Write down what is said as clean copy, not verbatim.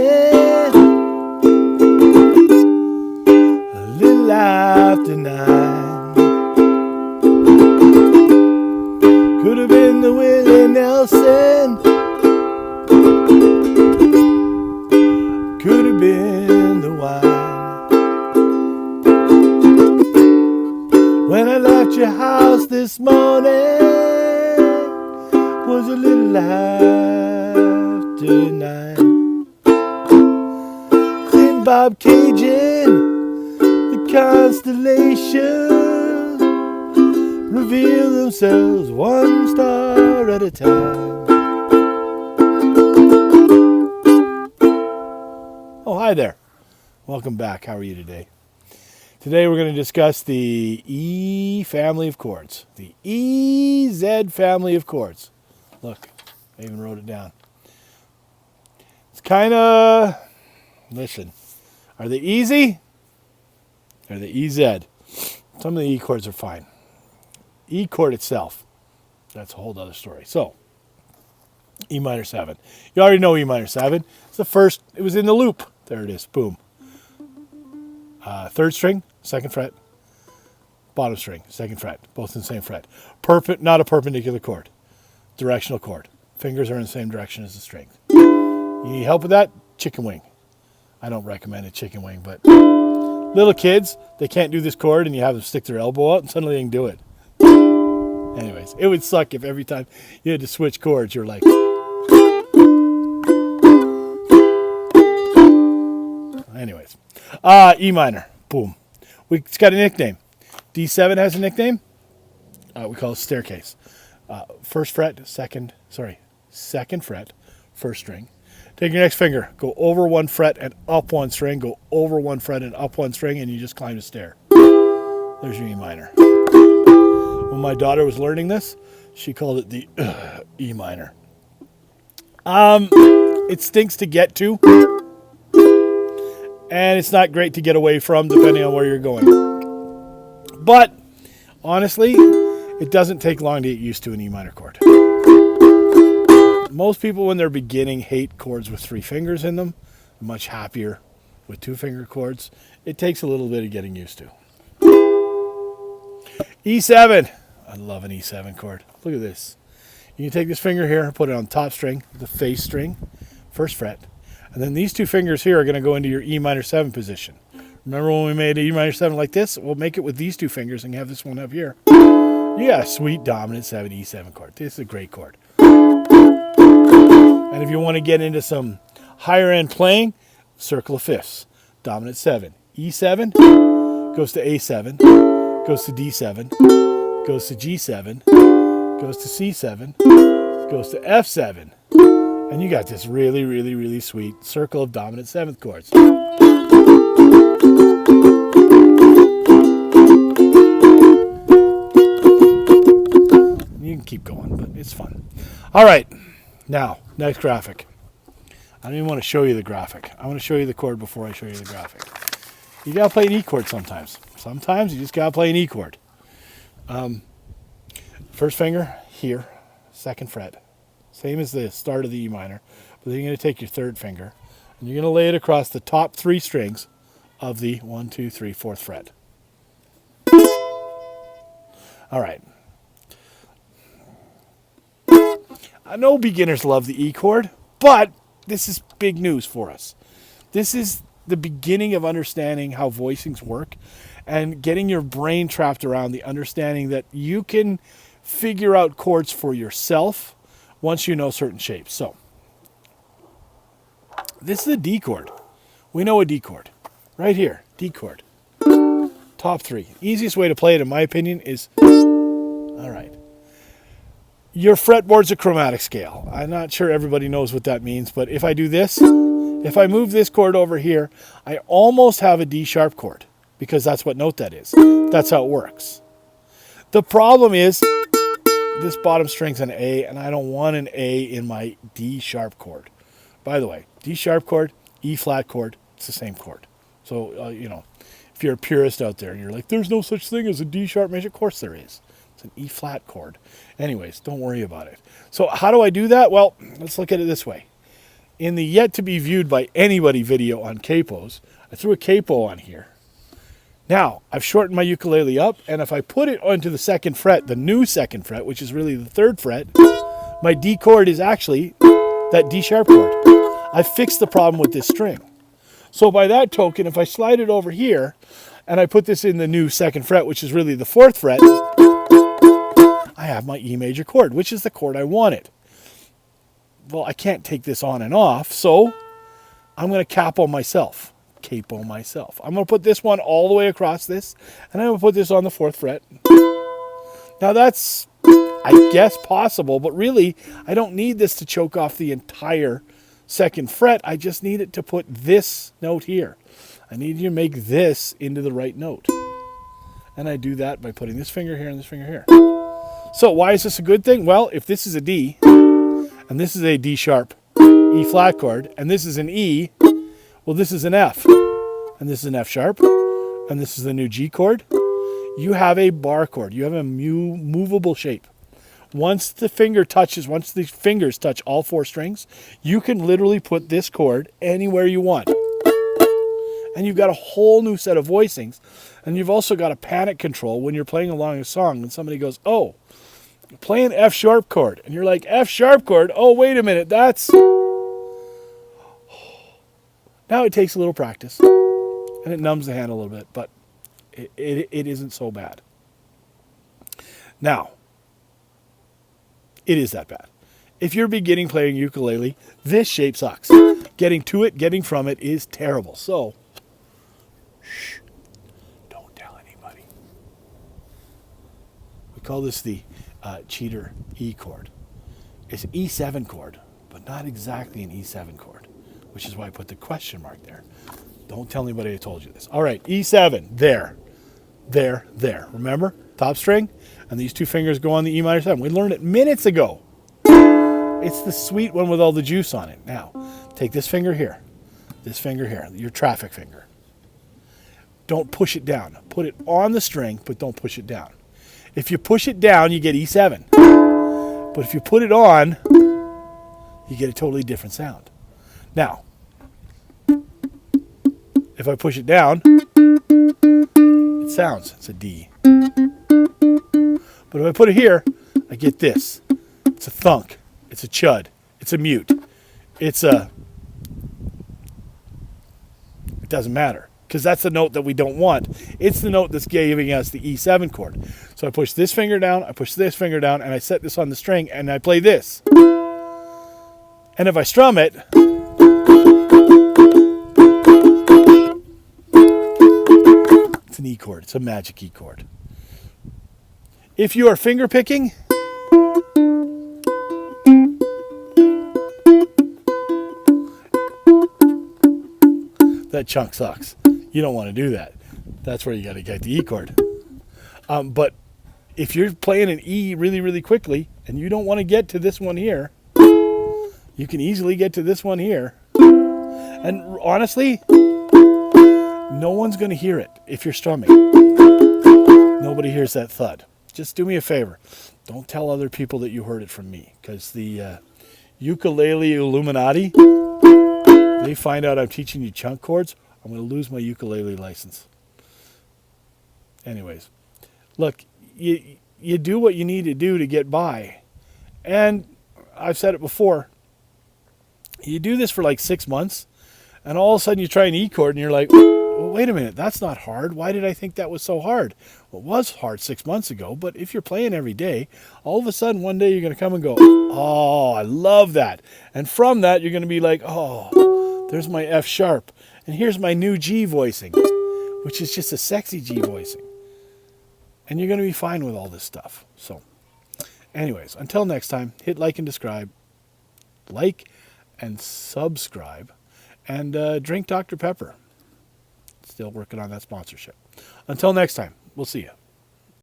a little after 9. Could have been the Willie Nelson, could have been the wine. When I left your house this morning, was a little after 9. Thin Bob Cajun, the constellations reveal themselves one star at a time. Oh, hi there. Welcome back. How are you today? Today we're going to discuss the E family of chords. The E-Z family of chords. Look, I even wrote it down. It's kind of, listen, are they easy? Or the E-Z? Some of the E chords are fine. E chord itself, that's a whole other story. So, E minor 7. You already know E minor 7. It's the first, it was in the loop. There it is, boom. Third string, second fret. Bottom string, second fret. Both in the same fret. Not a perpendicular chord. Directional chord. Fingers are in the same direction as the strings. You need help with that? Chicken wing. I don't recommend a chicken wing, but little kids, they can't do this chord and you have them stick their elbow out and suddenly they can do it. Anyways, it would suck if every time you had to switch chords, you're like... Anyways, E minor, boom. It's got a nickname. D7 has a nickname. We call it staircase. First fret, second fret, first string. Take your next finger, go over one fret and up one string, go over one fret and up one string, and you just climb the stair. There's your E minor. When my daughter was learning this, she called it the E minor. It stinks to get to, and it's not great to get away from depending on where you're going. But honestly, it doesn't take long to get used to an E minor chord. Most people when they're beginning hate chords with 3 fingers in them. They're much happier with 2-finger chords. It takes a little bit of getting used to. E7. I love an E7 chord. Look at this. You can take this finger here, put it on the top string, the face string, first fret. And then these 2 fingers here are going to go into your E minor 7 position. Remember when we made an E minor 7 like this? We'll make it with these 2 fingers and have this one up here. You got a sweet dominant 7 E7 chord. This is a great chord. And if you want to get into some higher end playing, circle of fifths. Dominant 7. E7 goes to A7, goes to D7, goes to G7, goes to C7, goes to F7. And you got this really, really, really sweet circle of dominant 7th chords. You can keep going, but it's fun. All right, now, next graphic. I don't even want to show you the graphic. I want to show you the chord before I show you the graphic. You got to play an E chord sometimes. Sometimes you just got to play an E chord. First finger here, second fret. Same as the start of the E minor. But then you're going to take your third finger and you're going to lay it across the top 3 strings of the 1, 2, 3, 4th fret. All right. I know beginners love the E chord, but this is big news for us. This is the beginning of understanding how voicings work and getting your brain trapped around the understanding that you can figure out chords for yourself once you know certain shapes. So, this is a D chord. We know a D chord. Right here, D chord. Top 3. Easiest way to play it, in my opinion, is... All right. Your fretboard's a chromatic scale. I'm not sure everybody knows what that means, but if I do this, if I move this chord over here, I almost have a D sharp chord because that's what note that is. That's how it works. The problem is this bottom string's an A, and I don't want an A in my D sharp chord. By the way, D sharp chord, E flat chord, it's the same chord. So, if you're a purist out there and you're like, there's no such thing as a D sharp major, of course there is. It's an E flat chord. Anyways, don't worry about it. So how do I do that? Well, let's look at it this way. in the yet to be viewed by anybody video on capos, I threw a capo on here. Now, I've shortened my ukulele up, and if I put it onto the 2nd fret, the new 2nd fret, which is really the 3rd fret, my D chord is actually that D sharp chord. I've fixed the problem with this string. So by that token, if I slide it over here, and I put this in the new 2nd fret, which is really the 4th fret, I have my E major chord, which is the chord I wanted. Well, I can't take this on and off, so I'm going to capo myself. I'm going to put this one all the way across this, and I'm going to put this on the 4th fret. Now that's, I guess, possible, but really, I don't need this to choke off the entire 2nd fret. I just need it to put this note here. I need you to make this into the right note. And I do that by putting this finger here and this finger here. So why is this a good thing? Well, if this is a D, and this is a D sharp E flat chord, and this is an E, well, this is an F, and this is an F sharp, and this is the new G chord. You have a bar chord. You have a movable shape. Once the fingers touch all 4 strings, you can literally put this chord anywhere you want. And you've got a whole new set of voicings. And you've also got a panic control when you're playing along a song and somebody goes, oh, play an F sharp chord. And you're like, F sharp chord? Oh, wait a minute, that's... Now it takes a little practice, and it numbs the hand a little bit, but it isn't so bad. Now, it is that bad. If you're beginning playing ukulele, this shape sucks. Getting to it, getting from it is terrible. So, shh, don't tell anybody. We call this the cheater E chord. It's an E7 chord, but not exactly an E7 chord, which is why I put the question mark there. Don't tell anybody I told you this. All right, E7, there. Remember? Top string, and these 2 fingers go on the E minor 7. We learned it minutes ago. It's the sweet one with all the juice on it. Now, take this finger here, your traffic finger. Don't push it down. Put it on the string, but don't push it down. If you push it down, you get E7. But if you put it on, you get a totally different sound. Now, if I push it down, it sounds, it's a D. But if I put it here, I get this. It's a thunk. It's a chud. It's a mute. It doesn't matter, because that's the note that we don't want. It's the note that's giving us the E7 chord. So I push this finger down, I push this finger down, and I set this on the string, and I play this. And if I strum it, it's an E chord. It's a magic E chord. If you are finger picking, that chunk sucks. You don't want to do that. That's where you got to get the E chord. But if you're playing an E really, really quickly and you don't want to get to this one here, you can easily get to this one here. And honestly, no one's going to hear it if you're strumming. Nobody hears that thud. Just do me a favor. Don't tell other people that you heard it from me, because the ukulele Illuminati, they find out I'm teaching you chunk chords, I'm going to lose my ukulele license. Anyways, look, you do what you need to do to get by. And I've said it before, you do this for like 6 months, and all of a sudden you try an E chord and you're like, well, wait a minute, that's not hard. Why did I think that was so hard? Well, it was hard 6 months ago, but if you're playing every day, all of a sudden one day you're going to come and go, oh, I love that. And from that, you're going to be like, oh, there's my F sharp. And here's my new G voicing, which is just a sexy G voicing. And you're going to be fine with all this stuff. So, anyways, until next time, hit like and subscribe. Like and subscribe. And drink Dr. Pepper. Still working on that sponsorship. Until next time, we'll see you.